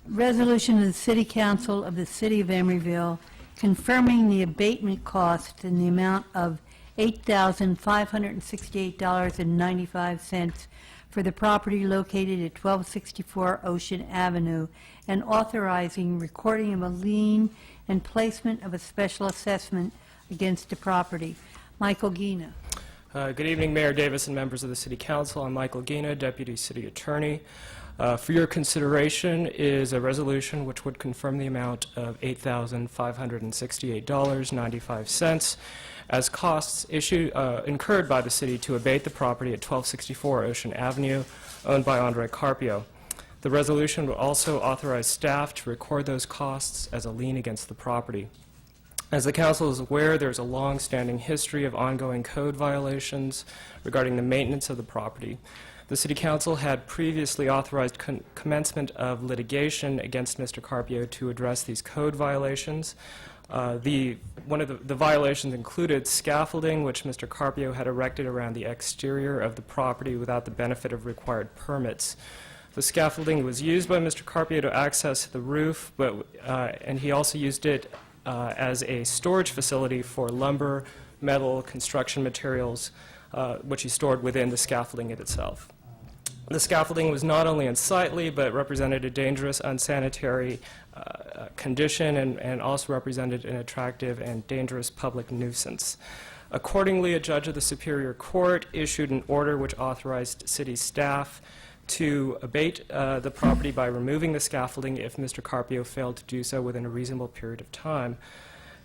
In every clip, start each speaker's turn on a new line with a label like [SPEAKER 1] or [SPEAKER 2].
[SPEAKER 1] Resolution of the City Council of the City of Emeryville confirming the abatement cost in the amount of $8,568.95 for the property located at 1264 Ocean Avenue and authorizing recording of a lien and placement of a special assessment against the property. Michael Guina.
[SPEAKER 2] Good evening, Mayor Davis and members of the City Council. I'm Michael Guina, Deputy City Attorney. For your consideration is a resolution which would confirm the amount of $8,568.95 as costs incurred by the city to abate the property at 1264 Ocean Avenue, owned by Andre Carpieux. The resolution will also authorize staff to record those costs as a lien against the property. As the Council is aware, there's a long-standing history of ongoing code violations regarding the maintenance of the property. The City Council had previously authorized commencement of litigation against Mr. Carpieux to address these code violations. One of the violations included scaffolding, which Mr. Carpieux had erected around the exterior of the property without the benefit of required permits. The scaffolding was used by Mr. Carpieux to access the roof, and he also used it as a storage facility for lumber, metal, construction materials, which he stored within the scaffolding itself. The scaffolding was not only unsightly, but represented a dangerous, unsanitary condition and also represented an attractive and dangerous public nuisance. Accordingly, a judge of the Superior Court issued an order which authorized city staff to abate the property by removing the scaffolding if Mr. Carpieux failed to do so within a reasonable period of time.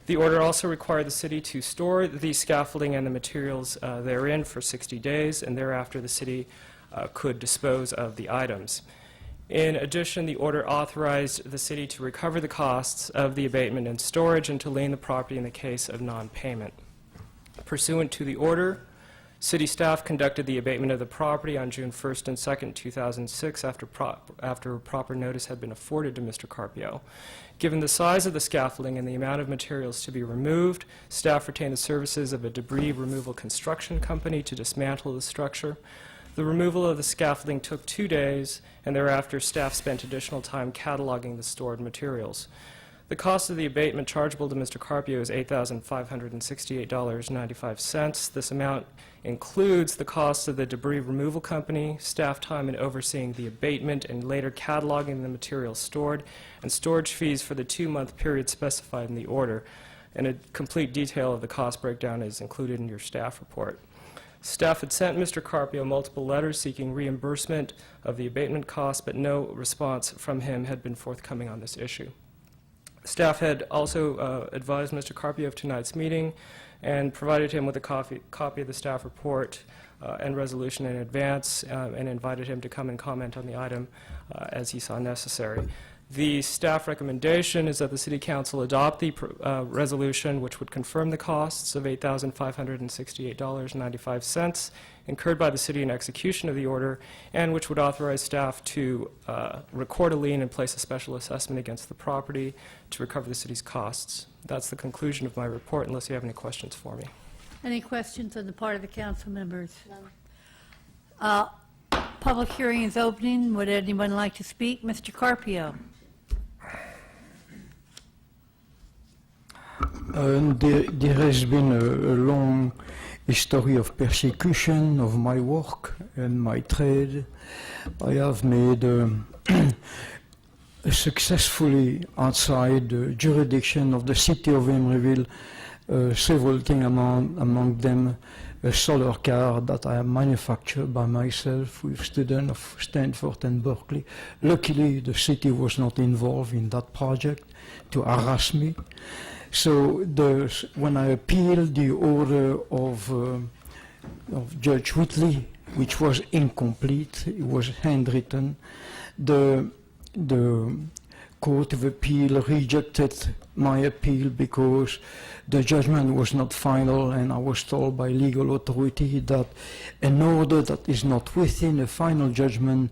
[SPEAKER 2] The order also required the city to store the scaffolding and the materials therein for 60 days, and thereafter the city could dispose of the items. In addition, the order authorized the city to recover the costs of the abatement and storage and to lien the property in the case of non-payment. Pursuant to the order, city staff conducted the abatement of the property on June 1st and 2nd, 2006 after proper notice had been afforded to Mr. Carpieux. Given the size of the scaffolding and the amount of materials to be removed, staff retained the services of a debris removal construction company to dismantle the structure. The removal of the scaffolding took 2 days, and thereafter staff spent additional time cataloging the stored materials. The cost of the abatement chargeable to Mr. Carpieux is $8,568.95. This amount includes the cost of the debris removal company, staff time in overseeing the abatement and later cataloging the materials stored, and storage fees for the 2-month period specified in the order. And a complete detail of the cost breakdown is included in your staff report. Staff had sent Mr. Carpieux multiple letters seeking reimbursement of the abatement costs, but no response from him had been forthcoming on this issue. Staff had also advised Mr. Carpieux of tonight's meeting and provided him with a copy of the staff report and resolution in advance and invited him to come and comment on the item as he saw necessary. The staff recommendation is that the City Council adopt the resolution which would confirm the costs of $8,568.95 incurred by the city in execution of the order, and which would authorize staff to record a lien and place a special assessment against the property to recover the city's costs. That's the conclusion of my report, unless you have any questions for me.
[SPEAKER 1] Any questions on the part of the council members? No. Public hearing is opening. Would anyone like to speak? Mr. Carpieux.
[SPEAKER 3] There has been a long history of persecution of my work and my trade. I have made successfully outside the jurisdiction of the city of Emeryville several things, among them a solar car that I have manufactured by myself with students of Stanford and Berkeley. Luckily, the city was not involved in that project to harass me. So when I appealed the order of Judge Whitley, which was incomplete, it was handwritten, the Court of Appeal rejected my appeal because the judgment was not final, and I was told by legal authority that an order that is not within a final judgment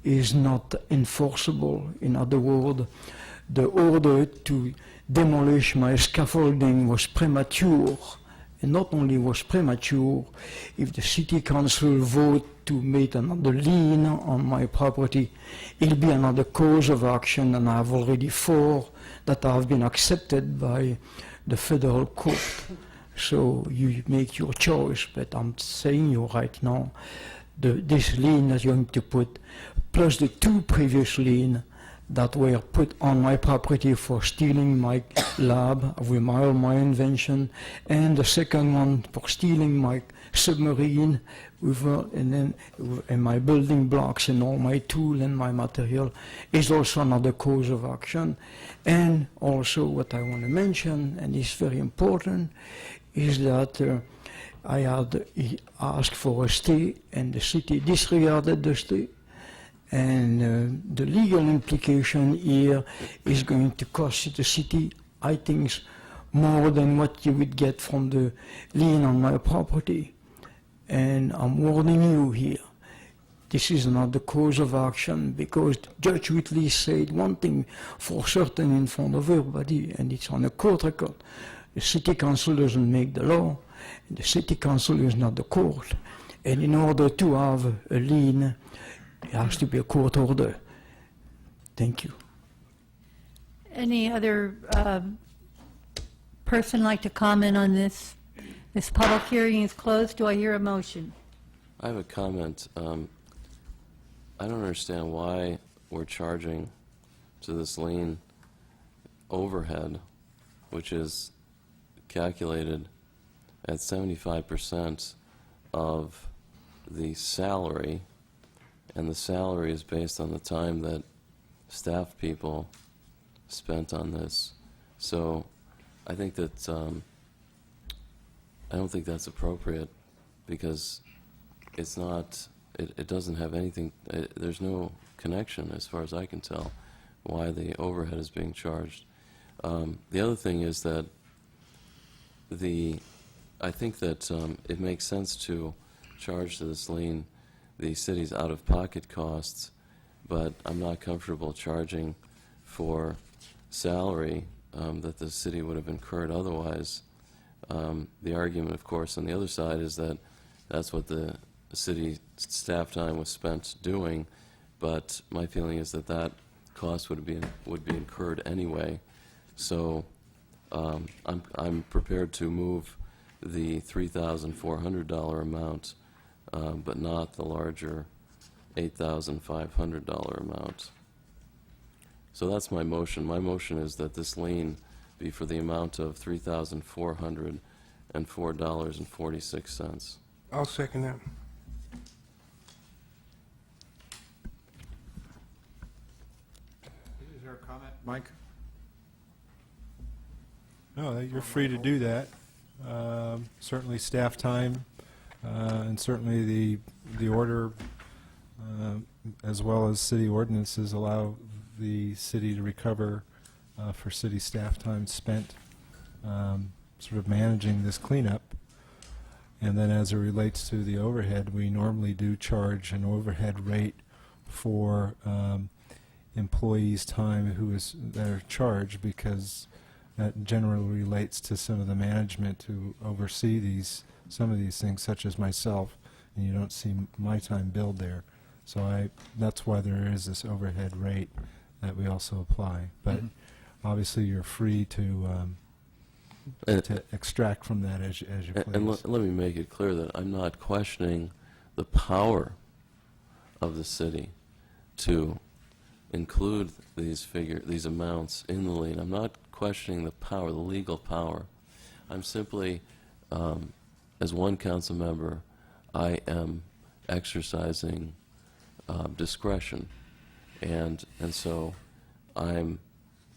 [SPEAKER 3] is not enforceable. In other words, the order to demolish my scaffolding was premature and not only was premature, if the city council vote to make another lien on my property, it'll be another cause of action, and I have already 4 that have been accepted by the federal court. So you make your choice, but I'm saying you right now, this lien is going to put, plus the 2 previous liens that were put on my property for stealing my lab with all my invention, and the second one for stealing my submarine and my building blocks and all my tool and my material, is also another cause of action. And also what I want to mention, and it's very important, is that I had asked for a stay, and the city disregarded the stay. And the legal implication here is going to cost the city, I think, more than what you would get from the lien on my property. And I'm warning you here, this is not the cause of action, because Judge Whitley said one thing for certain in front of everybody, and it's on a court record. The city council doesn't make the law, and the city council is not the court. And in order to have a lien, it has to be a court order. Thank you.
[SPEAKER 1] Any other person like to comment on this? This public hearing is closed. Do I hear a motion?
[SPEAKER 4] I have a comment. I don't understand why we're charging to this lien overhead, which is calculated at 75% of the salary, and the salary is based on the time that staff people spent on this. So I think that I don't think that's appropriate, because it's not, it doesn't have anything, there's no connection as far as I can tell why the overhead is being charged. The other thing is that I think that it makes sense to charge to this lien the city's out-of-pocket costs, but I'm not comfortable charging for salary that the city would have incurred otherwise. The argument, of course, on the other side is that that's what the city staff time was spent doing, but my feeling is that that cost would be incurred anyway. So I'm prepared to move the $3,400 amount, but not the larger $8,500 amount. So that's my motion. My motion is that this lien be for the amount of $3,404.46.
[SPEAKER 5] I'll second that.
[SPEAKER 6] Is there a comment, Mike?
[SPEAKER 5] No, you're free to do that. Certainly staff time, and certainly the order, as well as city ordinances, allow the city to recover for city staff time spent sort of managing this cleanup. And then as it relates to the overhead, we normally do charge an overhead rate for employees' time that are charged, because that generally relates to some of the management who oversee some of these things, such as myself, and you don't see my time billed there. So that's why there is this overhead rate that we also apply. But obviously you're free to extract from that as you please.
[SPEAKER 4] And let me make it clear that I'm not questioning the power of the city to include these amounts in the lien. I'm not questioning the power, the legal power. I'm simply, as one council member, I am exercising discretion, and so I'm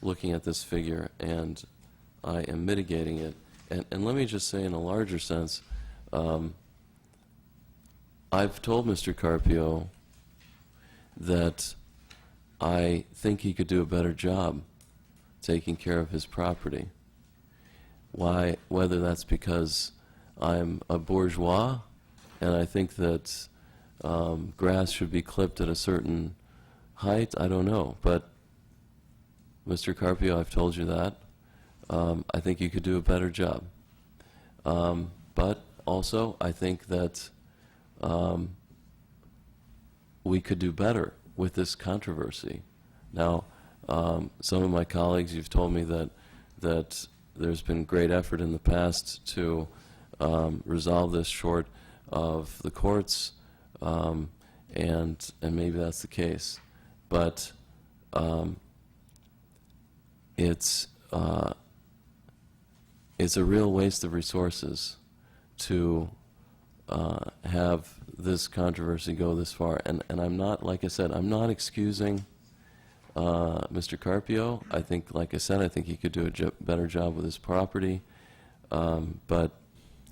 [SPEAKER 4] looking at this figure and I am mitigating it. And let me just say, in a larger sense, I've told Mr. Carpieux that I think he could do a better job taking care of his property. Why? Whether that's because I'm a bourgeois and I think that grass should be clipped at a certain height, I don't know. But Mr. Carpieux, I've told you that. I think you could do a better job. But also, I think that we could do better with this controversy. Now, some of my colleagues, you've told me that there's been great effort in the past to resolve this short of the courts, and maybe that's the case. But it's a real waste of resources to have this controversy go this far. And I'm not, like I said, I'm not excusing Mr. Carpieux. I think, like I said, I think he could do a better job with his property. But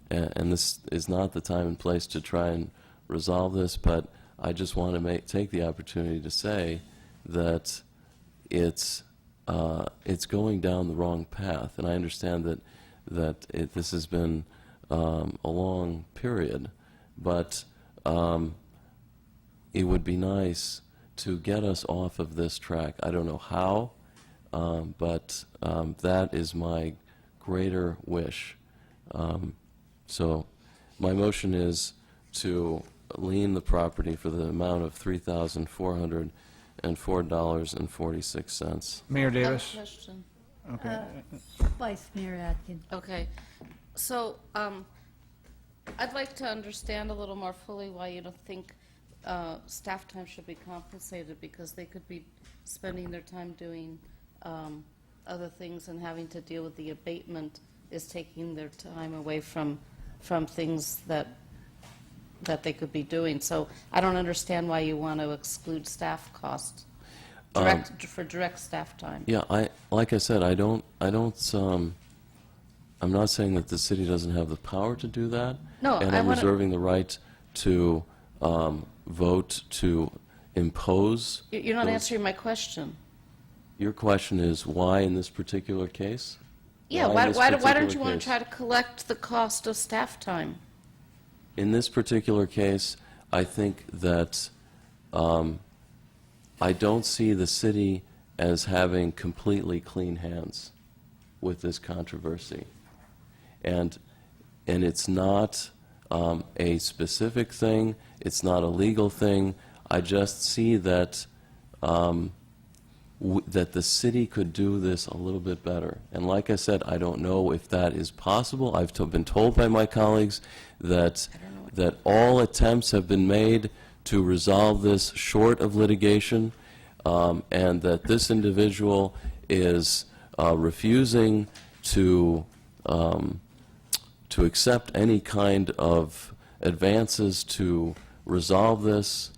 [SPEAKER 4] this is not the time and place to try and resolve this, but I just want to take the opportunity to say that it's going down the wrong path. And I understand that this has been a long period, but it would be nice to get us off of this track. I don't know how, but that is my greater wish. So my motion is to lien the property for the amount of $3,404.46.
[SPEAKER 6] Mayor
[SPEAKER 7] I have a
[SPEAKER 6] Davis?
[SPEAKER 7] question.
[SPEAKER 6] Okay.
[SPEAKER 1] Vice Mayor Atkin.
[SPEAKER 7] Okay, so I'd like to understand a little more fully why you don't think staff time should be compensated, because they could be spending their time doing other things, and having to deal with the abatement is taking their time away from things that they could be doing. So I don't understand why you want to exclude staff costs, for direct staff time.
[SPEAKER 4] Yeah, like I said, I'm not saying that the city doesn't have the power to do that.
[SPEAKER 7] No,
[SPEAKER 4] and
[SPEAKER 7] I
[SPEAKER 4] I'm
[SPEAKER 7] wanna-
[SPEAKER 4] reserving the right to vote to impose.
[SPEAKER 7] You're not
[SPEAKER 4] those-
[SPEAKER 7] answering my question.
[SPEAKER 4] Your question is why in this particular case?
[SPEAKER 7] Yeah,
[SPEAKER 4] in
[SPEAKER 7] why
[SPEAKER 4] this
[SPEAKER 7] don't you
[SPEAKER 4] particular
[SPEAKER 7] want
[SPEAKER 4] case?
[SPEAKER 7] to try to collect the cost of staff time?
[SPEAKER 4] In this particular case, I think that I don't see the city as having completely clean hands with this controversy. And it's not a specific thing, it's not a legal thing. I just see that that the city could do this a little bit better. And like I said, I don't know if that is possible. I've been told by my colleagues that all attempts have been made to resolve this short of litigation, and that this individual is refusing to accept any kind of advances to resolve this.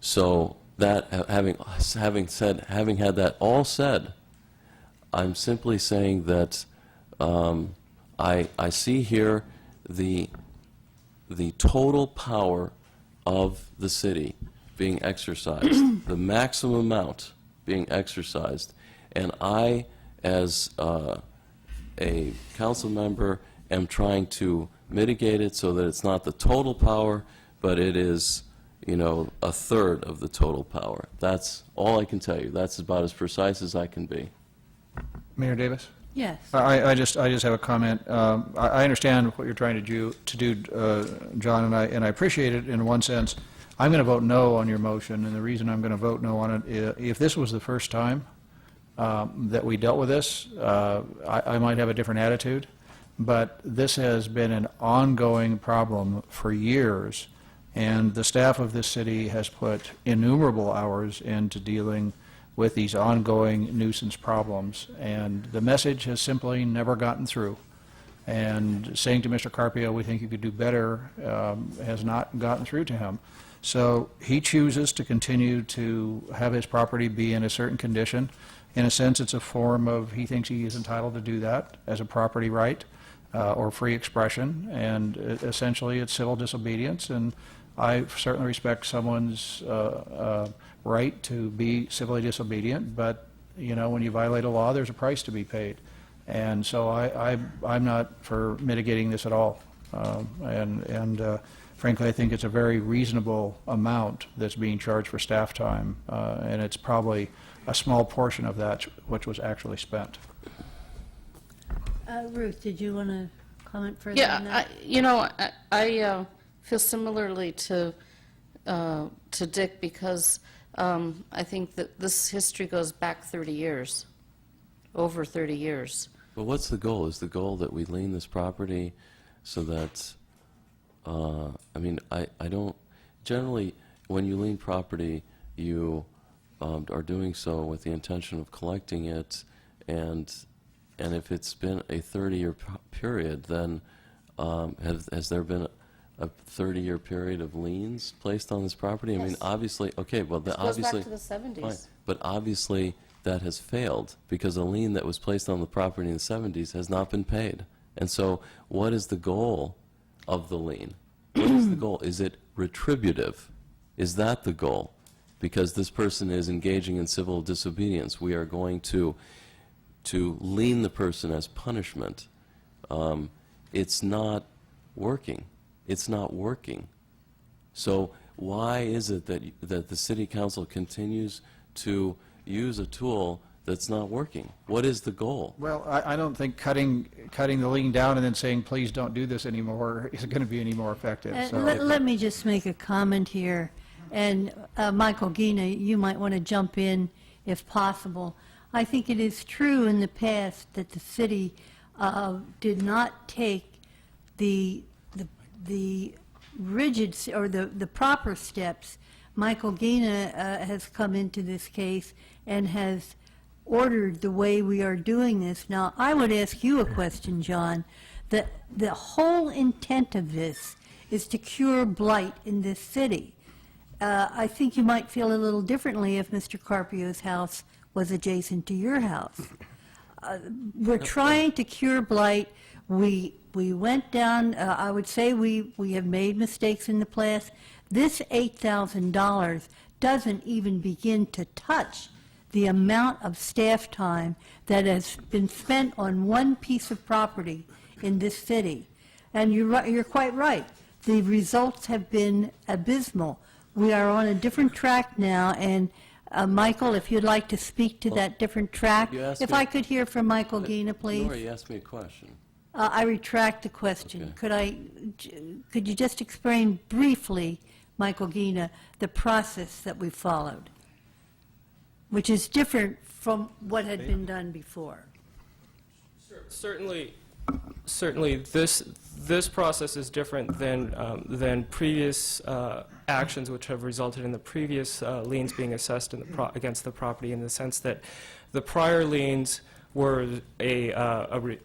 [SPEAKER 4] So that having had that all said, I'm simply saying that I see here the total power of the city being exercised, the maximum amount being exercised, and I, as a council member, am trying to mitigate it so that it's not the total power, but it is, a third of the total power. That's all I can tell you. That's about as precise as I can be.
[SPEAKER 6] Mayor Davis?
[SPEAKER 1] Yes.
[SPEAKER 6] I just have a comment. I understand what you're trying to do, John, and I appreciate it in one sense. I'm going to vote no on your motion, and the reason I'm going to vote no on it, if this was the first time that we dealt with this, I might have a different attitude, but this has been an ongoing problem for years, and the staff of this city has put innumerable hours into dealing with these ongoing nuisance problems, and the message has simply never gotten through. And saying to Mr. Carpieux, we think you could do better, has not gotten through to him. So he chooses to continue to have his property be in a certain condition. In a sense, it's a form of, he thinks he is entitled to do that as a property right or free expression, and essentially it's civil disobedience, and I certainly respect someone's right to be civilly disobedient, but when you violate a law, there's a price to be paid. And so I'm not for mitigating this at all. Frankly, I think it's a very reasonable amount that's being charged for staff time, and it's probably a small portion of that which was actually spent.
[SPEAKER 1] Ruth, did you want to comment further
[SPEAKER 7] Yeah,
[SPEAKER 1] on that?
[SPEAKER 7] I feel similarly to Dick, because I think that this history goes back 30 years, over 30 years.
[SPEAKER 4] But what's the goal? Is the goal that we lien this property so that, I don't, generally, when you lien property, you are doing so with the intention of collecting it, and if it's been a 30-year period, then has there been a 30-year period of liens placed on this property? I mean,
[SPEAKER 7] Yes.
[SPEAKER 4] obviously, okay, well,
[SPEAKER 7] It goes
[SPEAKER 4] obviously...
[SPEAKER 7] back to the 70s.
[SPEAKER 4] Fine. But obviously, that has failed, because a lien that was placed on the property in the 70s has not been paid. And so, what is the goal of the lien? What is the goal? Is it retributive? Is that the goal? Because this person is engaging in civil disobedience, we are going to lien the person as punishment. It's not working. It's not working. So why is it that the city council continues to use a tool that's not working? What is the goal?
[SPEAKER 6] Well, I don't think cutting the lien down and then saying, please don't do this anymore, is going to be any more effective. So
[SPEAKER 1] Let me just make a comment here, and Michael Gina, you might want to jump in if possible. I think it is true in the past that the city did not take the rigid or the proper steps. Michael Gina has come into this case and has ordered the way we are doing this. Now, I would ask you a question, John. The whole intent of this is to cure blight in this city. I think you might feel a little differently if Mr. Carpieux's house was adjacent to your house. We're trying to cure blight. We went down, I would say we have made mistakes in the past. This $8,000 doesn't even begin to touch the amount of staff time that has been spent on one piece of property in this city. And you're quite right. The results have been abysmal. We are on a different track now, and Michael, if you'd like to speak to that different track.
[SPEAKER 4] You asked
[SPEAKER 1] If
[SPEAKER 4] me-
[SPEAKER 1] I could hear from Michael Gina, please.
[SPEAKER 4] Nora, you asked me a question.
[SPEAKER 1] I retract the question.
[SPEAKER 4] Okay.
[SPEAKER 1] Could you just explain briefly, Michael Gina, the process that we followed, which is different from what had been done before?
[SPEAKER 2] Certainly, this process is different than previous actions which have resulted in the previous liens being assessed against the property, in the sense that the prior liens were a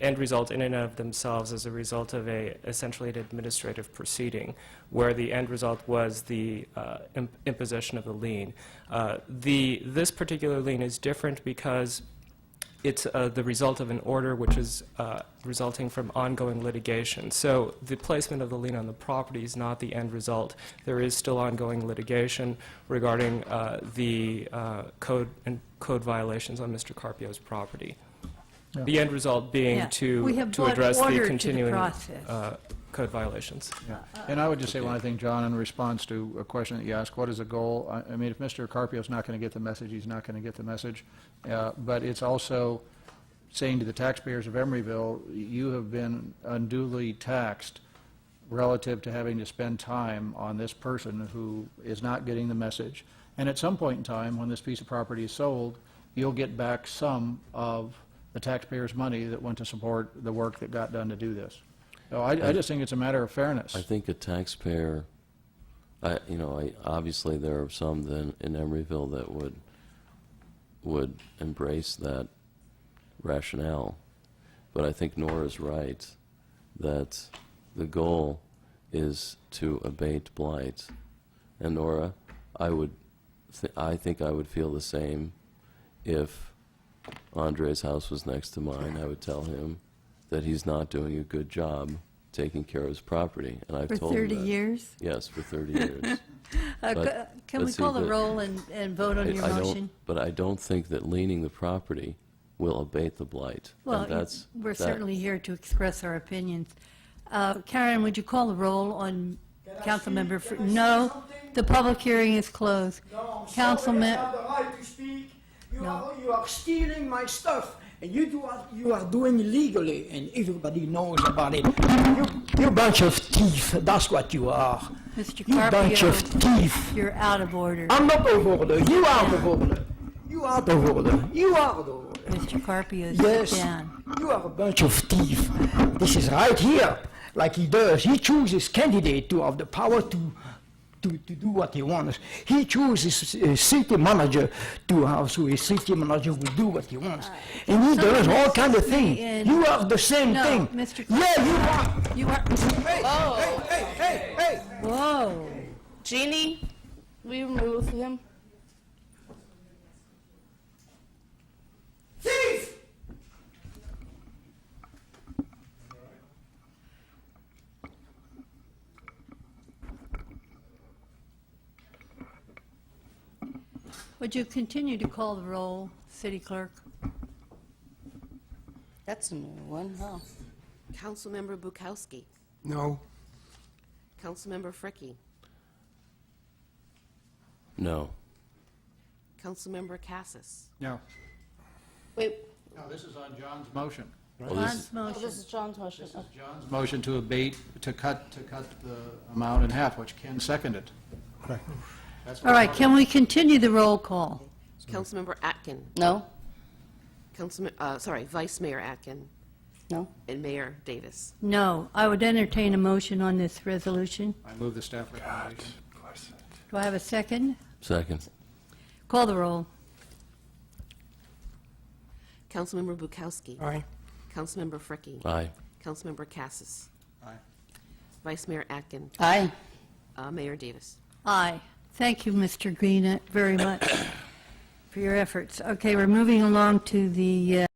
[SPEAKER 2] end result in and of themselves as a result of essentially an administrative proceeding, where the end result was the imposition of the lien. This particular lien is different because it's the result of an order which is resulting from ongoing litigation. So the placement of the lien on the property is not the end result. There is still ongoing litigation regarding the code violations on Mr. Carpieux's property.
[SPEAKER 6] Yeah.
[SPEAKER 2] The end result being
[SPEAKER 1] Yeah. We have
[SPEAKER 2] to
[SPEAKER 1] brought
[SPEAKER 2] address
[SPEAKER 1] order to
[SPEAKER 2] the
[SPEAKER 1] the
[SPEAKER 2] continuing
[SPEAKER 1] process.
[SPEAKER 2] code violations.
[SPEAKER 6] Yeah. And I would just say one other thing, John, in response to a question that you asked, what is the goal? I mean, if Mr. Carpieux's not going to get the message, he's not going to get the message. But it's also saying to the taxpayers of Emeryville, you have been unduly taxed relative to having to spend time on this person who is not getting the message. And at some point in time, when this piece of property is sold, you'll get back some of the taxpayers' money that went to support the work that got done to do this. So I just think it's a matter of fairness.
[SPEAKER 4] I think a taxpayer, obviously there are some then in Emeryville that would embrace that rationale, but I think Nora's right that the goal is to abate blight. And Nora, I think I would feel the same if Andre's house was next to mine. I would tell him that he's not doing a good job taking care of his property, and I've
[SPEAKER 1] For
[SPEAKER 4] told him
[SPEAKER 1] 30
[SPEAKER 4] that.
[SPEAKER 1] years?
[SPEAKER 4] Yes, for 30 years.
[SPEAKER 1] Can we
[SPEAKER 4] but see,
[SPEAKER 1] call the
[SPEAKER 4] the-
[SPEAKER 1] roll and vote on your
[SPEAKER 4] I don't-
[SPEAKER 1] motion?
[SPEAKER 4] But I don't think that leaning the property will abate the blight. And
[SPEAKER 1] Well,
[SPEAKER 4] that's-
[SPEAKER 1] we're
[SPEAKER 4] that-
[SPEAKER 1] certainly here to express our opinions. Karen, would you call the roll on Councilmember? No, the public hearing is closed.
[SPEAKER 8] No, I'm sorry,
[SPEAKER 1] Councilman-
[SPEAKER 8] I have the right to speak.
[SPEAKER 1] No.
[SPEAKER 8] You are stealing my stuff.
[SPEAKER 3] and you do what you are doing illegally, and everybody knows about it. You're a bunch of thieves, that's what you are.
[SPEAKER 1] Mr.
[SPEAKER 3] You bunch of
[SPEAKER 1] Carpio,
[SPEAKER 3] thieves.
[SPEAKER 1] you're out of order.
[SPEAKER 3] I'm not out of order, you are out of order. You are out of order, you are out of order.
[SPEAKER 1] Mr. Carpio,
[SPEAKER 3] Yes,
[SPEAKER 1] sit down.
[SPEAKER 3] you are a bunch of thieves. This is right here, like he does. He chooses candidate to have the power to do what he wants. He chooses a city manager to have, so a city manager will do what he wants. And he does all kind of things.
[SPEAKER 1] in-
[SPEAKER 3] You are the same
[SPEAKER 1] No,
[SPEAKER 3] thing.
[SPEAKER 1] Mr.
[SPEAKER 3] Yeah, you are.
[SPEAKER 1] You are,
[SPEAKER 3] Hey.
[SPEAKER 1] whoa.
[SPEAKER 7] Jeannie, will you remove him?
[SPEAKER 3] Thief!
[SPEAKER 1] Would you continue to call the roll, City Clerk?
[SPEAKER 7] That's a new one, huh?
[SPEAKER 8] Councilmember Bukowski.
[SPEAKER 9] No.
[SPEAKER 8] Councilmember Fricke.
[SPEAKER 4] No.
[SPEAKER 8] Councilmember Cassis.
[SPEAKER 6] No.
[SPEAKER 7] Wait,
[SPEAKER 6] No, this is on John's motion.
[SPEAKER 4] Well, this-
[SPEAKER 1] John's
[SPEAKER 7] oh,
[SPEAKER 1] motion.
[SPEAKER 7] this is John's motion.
[SPEAKER 6] This is John's motion to abate, to cut the amount in half, which Ken seconded.
[SPEAKER 5] Correct.
[SPEAKER 6] That's what
[SPEAKER 1] All
[SPEAKER 6] we're
[SPEAKER 1] right,
[SPEAKER 6] talking
[SPEAKER 1] can we continue the roll call?
[SPEAKER 8] Councilmember Atkin.
[SPEAKER 7] No?
[SPEAKER 8] Vice Mayor Atkin
[SPEAKER 7] No?
[SPEAKER 8] and Mayor Davis.
[SPEAKER 1] No. I would entertain a motion on this resolution.
[SPEAKER 6] I move the staff recommendation.
[SPEAKER 1] Do I have a second?
[SPEAKER 4] Second.
[SPEAKER 1] Call the roll.
[SPEAKER 8] Councilmember Bukowski.
[SPEAKER 9] Aye.
[SPEAKER 8] Councilmember Fricke.
[SPEAKER 4] Aye.
[SPEAKER 8] Councilmember Cassis.
[SPEAKER 6] Aye.
[SPEAKER 8] Vice Mayor Atkin.
[SPEAKER 7] Aye.
[SPEAKER 8] Mayor Davis.
[SPEAKER 1] Aye. Thank you, Mr. Green, very much for your efforts. Okay, we're moving along to the